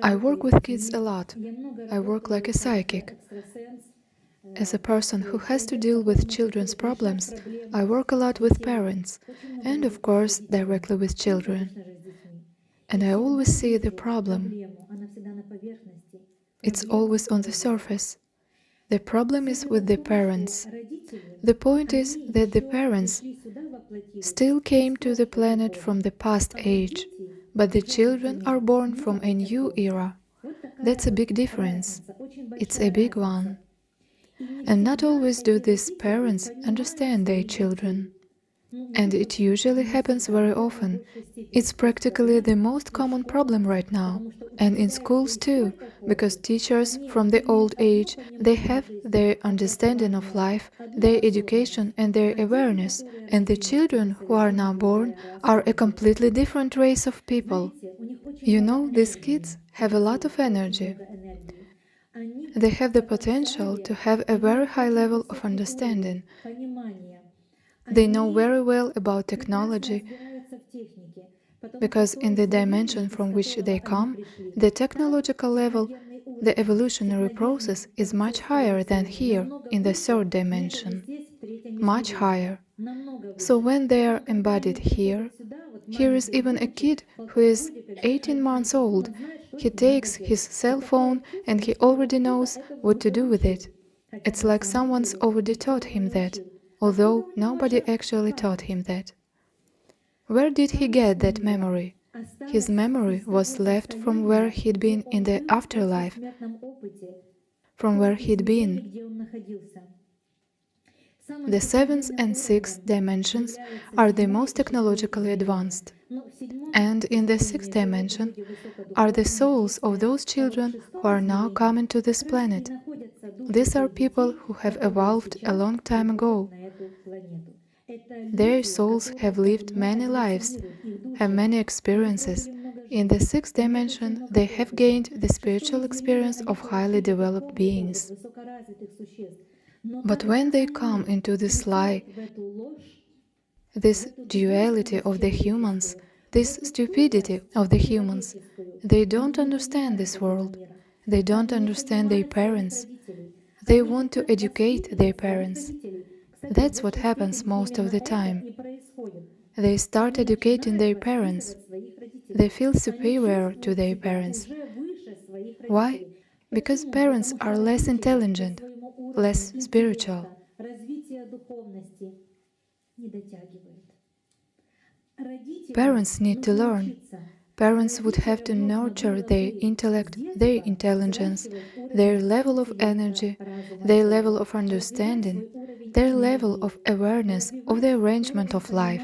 I work with kids a lot. I work like a psychic. As a person who has to deal with children's problems, I work a lot with parents, and of course directly with children. And I always see the problem. It's always on the surface. The problem is with the parents. The point is that the parents still came to the planet from the past age, but the children are born from a new era. That's a big difference. It's a big one. And not always do these parents understand their children. And it usually happens very often. It's practically the most common problem right now. And in schools too, because teachers from the old age, they have their understanding of life, their education and their awareness, and the children who are now born are a completely different race of people. You know, these kids have a lot of energy. They have the potential to have a very high level of understanding. They know very well about technology, because in the dimension from which they come, the technological level, the evolutionary process is much higher than here in the third dimension. Much higher. So when they are embodied here, here is even a kid who is 18 months old. He takes his cell phone and he already knows what to do with it. It's like someone's already taught him that, although nobody actually taught him that. Where did he get that memory? His memory was left from where he'd been in the afterlife, from where he'd been. The seventh and sixth dimensions are the most technologically advanced. And in the sixth dimension are the souls of those children who are now coming to this planet. These are people who have evolved a long time ago. Their souls have lived many lives, have many experiences. In the sixth dimension, they have gained the spiritual experience of highly developed beings. But when they come into this lie, this duality of the humans, this stupidity of the humans, they don't understand this world. They don't understand their parents. They want to educate their parents. That's what happens most of the time. They start educating their parents. They feel superior to their parents. Why? Because parents are less intelligent, less spiritual. Parents need to learn. Parents would have to nurture their intellect, their intelligence, their level of energy, their level of understanding, their level of awareness of the arrangement of life,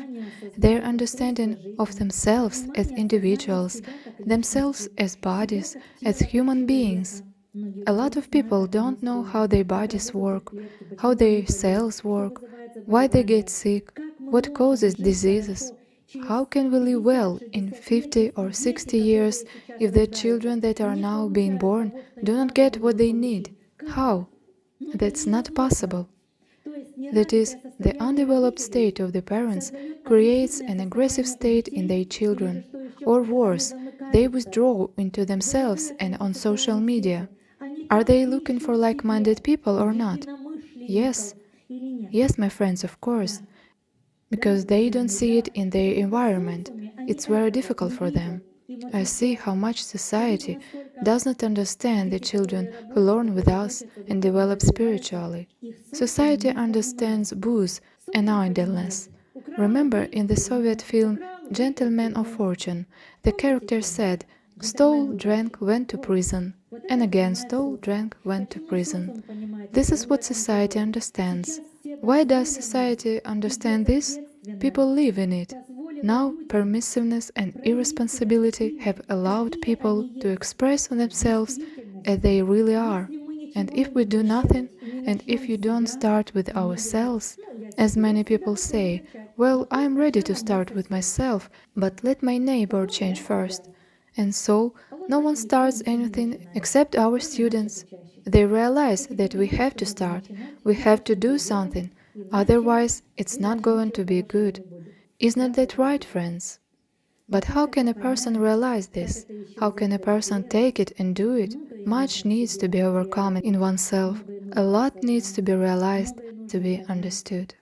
their understanding of themselves as individuals, themselves as bodies, as human beings. A lot of people don't know how their bodies work, how their cells work, why they get sick, what causes diseases. How can we live well in 50 or 60 years if the children that are now being born do not get what they need? How? That's not possible. That is, the undeveloped state of the parents creates an aggressive state in their children, or worse, they withdraw into themselves and on social media. Are they looking for like-minded people or not? Yes. Yes, my friends, of course. Because they don't see it in their environment. It's very difficult for them. I see how much society does not understand the children who learn with us and develop spiritually. Society understands booze and idleness. Remember in the Soviet film Gentleman of Fortune, the character said, "Stole, drank, went to prison," and again stole, drank, went to prison. This is what society understands. Why does society understand this? People live in it. Now, permissiveness and irresponsibility have allowed people to express themselves as they really are. And if we do nothing, and if you don't start with ourselves, as many people say, well, I'm ready to start with myself, but let my neighbor change first. And so, no one starts anything except our students. They realize that we have to start, we have to do something, otherwise it's not going to be good. Isn't that right, friends? But how can a person realize this? How can a person take it and do it? Much needs to be overcome in oneself. A lot needs to be realized, to be understood.